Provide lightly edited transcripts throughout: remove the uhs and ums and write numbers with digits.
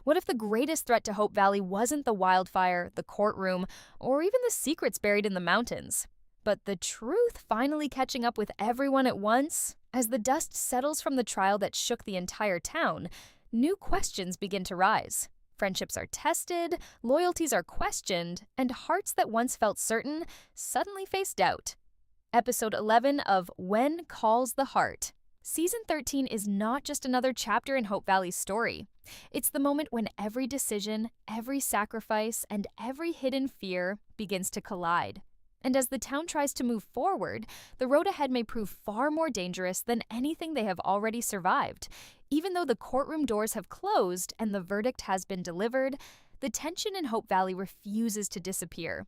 What if the greatest threat to Hope Valley wasn't the wildfire, the courtroom, or even the secrets buried in the mountains, but the truth finally catching up with everyone at once? As the dust settles from the trial that shook the entire town, new questions begin to rise. Friendships are tested, loyalties are questioned, and hearts that once felt certain suddenly face doubt. Episode 11 of When Calls the Heart. Season 13 is not just another chapter in Hope Valley's story. It's the moment when every decision, every sacrifice, and every hidden fear begins to collide. And as the town tries to move forward, the road ahead may prove far more dangerous than anything they have already survived. Even though the courtroom doors have closed and the verdict has been delivered, the tension in Hope Valley refuses to disappear.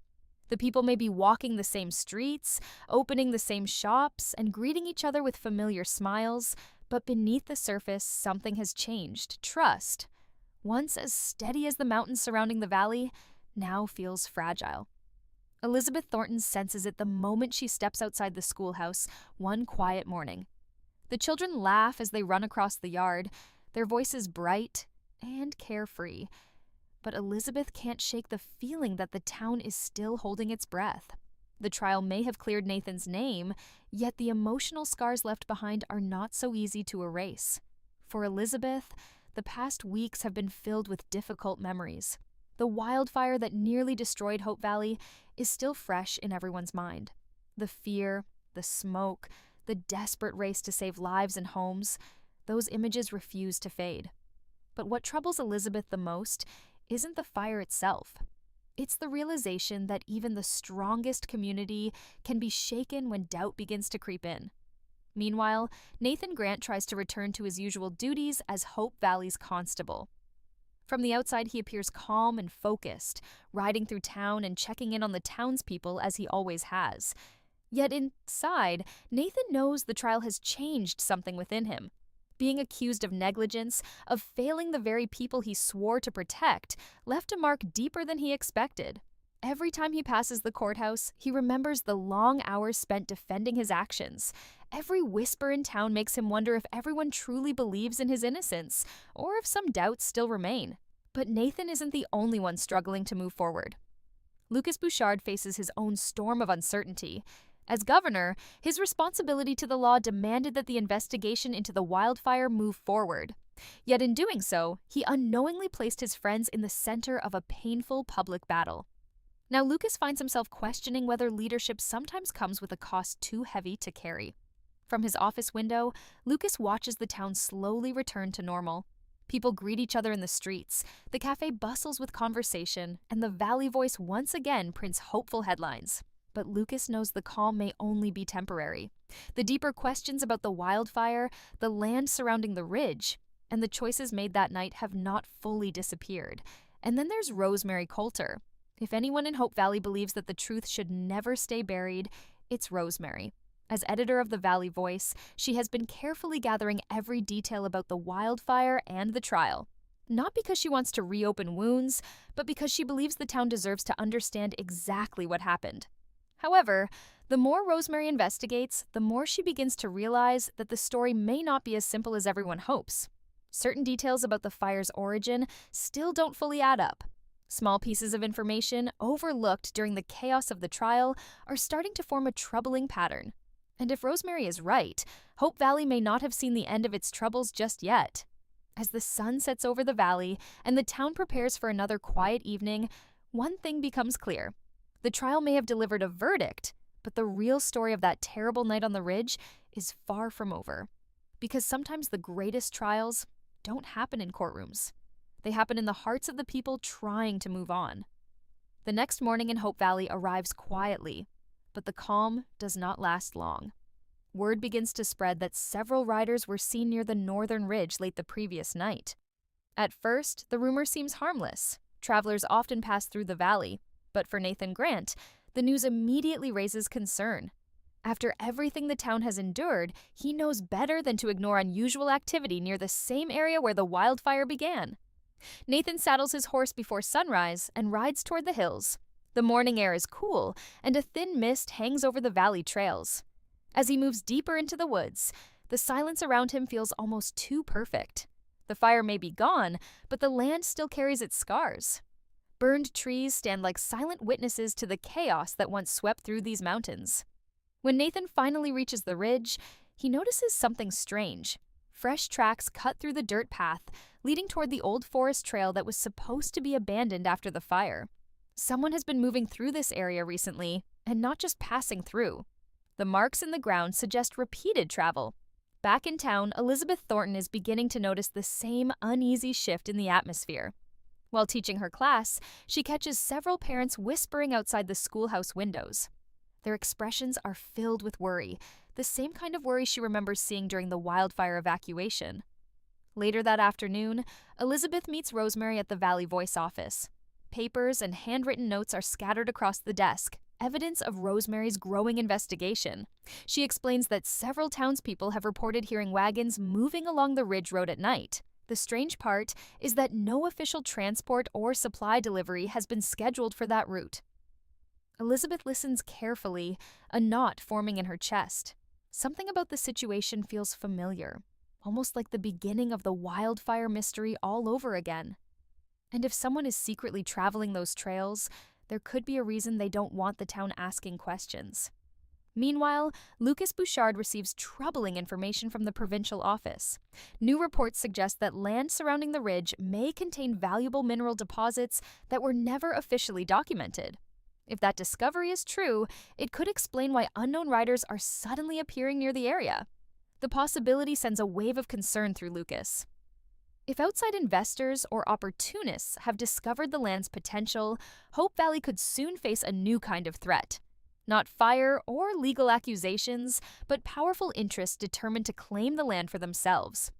The people may be walking the same streets, opening the same shops, and greeting each other with familiar smiles, but beneath the surface, something has changed. Trust, once as steady as the mountains surrounding the valley, now feels fragile. Elizabeth Thornton senses it the moment she steps outside the schoolhouse one quiet morning. The children laugh as they run across the yard, their voices bright and carefree. But Elizabeth can't shake the feeling that the town is still holding its breath. The trial may have cleared Nathan's name, yet the emotional scars left behind are not so easy to erase. For Elizabeth, the past weeks have been filled with difficult memories. The wildfire that nearly destroyed Hope Valley is still fresh in everyone's mind. The fear, the smoke, the desperate race to save lives and homes, those images refuse to fade. But what troubles Elizabeth the most isn't the fire itself. It's the realization that even the strongest community can be shaken when doubt begins to creep in. Meanwhile, Nathan Grant tries to return to his usual duties as Hope Valley's constable. From the outside, he appears calm and focused, riding through town and checking in on the townspeople as he always has. Yet inside, Nathan knows the trial has changed something within him. Being accused of negligence, of failing the very people he swore to protect, left a mark deeper than he expected. Every time he passes the courthouse, he remembers the long hours spent defending his actions. Every whisper in town makes him wonder if everyone truly believes in his innocence, or if some doubts still remain. But Nathan isn't the only one struggling to move forward. Lucas Bouchard faces his own storm of uncertainty. As governor, his responsibility to the law demanded that the investigation into the wildfire move forward. Yet in doing so, he unknowingly placed his friends in the center of a painful public battle. Now Lucas finds himself questioning whether leadership sometimes comes with a cost too heavy to carry. From his office window, Lucas watches the town slowly return to normal. People greet each other in the streets, the cafe bustles with conversation, and the Valley Voice once again prints hopeful headlines. But Lucas knows the calm may only be temporary. The deeper questions about the wildfire, the land surrounding the ridge, and the choices made that night have not fully disappeared. And then there's Rosemary Coulter. If anyone in Hope Valley believes that the truth should never stay buried, it's Rosemary. As editor of the Valley Voice, she has been carefully gathering every detail about the wildfire and the trial. Not because she wants to reopen wounds, but because she believes the town deserves to understand exactly what happened. However, the more Rosemary investigates, the more she begins to realize that the story may not be as simple as everyone hopes. Certain details about the fire's origin still don't fully add up. Small pieces of information overlooked during the chaos of the trial are starting to form a troubling pattern. And if Rosemary is right, Hope Valley may not have seen the end of its troubles just yet. As the sun sets over the valley and the town prepares for another quiet evening, one thing becomes clear. The trial may have delivered a verdict, but the real story of that terrible night on the ridge is far from over. Because sometimes the greatest trials don't happen in courtrooms. They happen in the hearts of the people trying to move on. The next morning in Hope Valley arrives quietly, but the calm does not last long. Word begins to spread that several riders were seen near the northern ridge late the previous night. At first, the rumor seems harmless. Travelers often pass through the valley. But for Nathan Grant, the news immediately raises concern. After everything the town has endured, he knows better than to ignore unusual activity near the same area where the wildfire began. Nathan saddles his horse before sunrise and rides toward the hills. The morning air is cool, and a thin mist hangs over the valley trails. As he moves deeper into the woods, the silence around him feels almost too perfect. The fire may be gone, but the land still carries its scars. Burned trees stand like silent witnesses to the chaos that once swept through these mountains. When Nathan finally reaches the ridge, he notices something strange. Fresh tracks cut through the dirt path, leading toward the old forest trail that was supposed to be abandoned after the fire. Someone has been moving through this area recently, and not just passing through. The marks in the ground suggest repeated travel. Back in town, Elizabeth Thornton is beginning to notice the same uneasy shift in the atmosphere. While teaching her class, she catches several parents whispering outside the schoolhouse windows. Their expressions are filled with worry, the same kind of worry she remembers seeing during the wildfire evacuation. Later that afternoon, Elizabeth meets Rosemary at the Valley Voice office. Papers and handwritten notes are scattered across the desk, evidence of Rosemary's growing investigation. She explains that several townspeople have reported hearing wagons moving along the ridge road at night. The strange part is that no official transport or supply delivery has been scheduled for that route. Elizabeth listens carefully, a knot forming in her chest. Something about the situation feels familiar, almost like the beginning of the wildfire mystery all over again. And if someone is secretly traveling those trails, there could be a reason they don't want the town asking questions. Meanwhile, Lucas Bouchard receives troubling information from the provincial office. New reports suggest that land surrounding the ridge may contain valuable mineral deposits that were never officially documented. If that discovery is true, it could explain why unknown riders are suddenly appearing near the area. The possibility sends a wave of concern through Lucas. If outside investors or opportunists have discovered the land's potential, Hope Valley could soon face a new kind of threat. Not fire or legal accusations, but powerful interests determined to claim the land for themselves.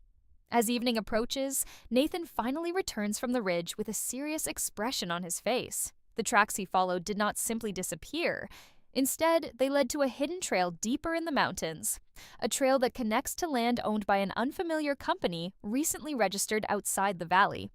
As evening approaches, Nathan finally returns from the ridge with a serious expression on his face. The tracks he followed did not simply disappear. Instead, they led to a hidden trail deeper in the mountains, a trail that connects to land owned by an unfamiliar company recently registered outside the valley.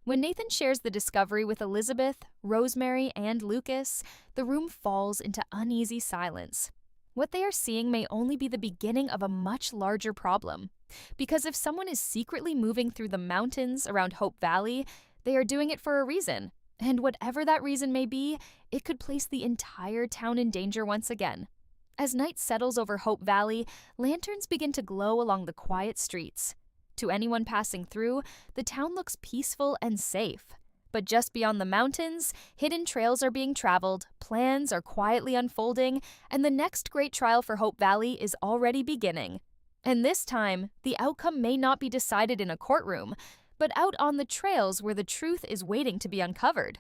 When Nathan shares the discovery with Elizabeth, Rosemary, and Lucas, the room falls into uneasy silence. What they are seeing may only be the beginning of a much larger problem. Because if someone is secretly moving through the mountains around Hope Valley, they are doing it for a reason. And whatever that reason may be, it could place the entire town in danger once again. As night settles over Hope Valley, lanterns begin to glow along the quiet streets. To anyone passing through, the town looks peaceful and safe. But just beyond the mountains, hidden trails are being traveled, plans are quietly unfolding, and the next great trial for Hope Valley is already beginning. And this time, the outcome may not be decided in a courtroom, but out on the trails where the truth is waiting to be uncovered.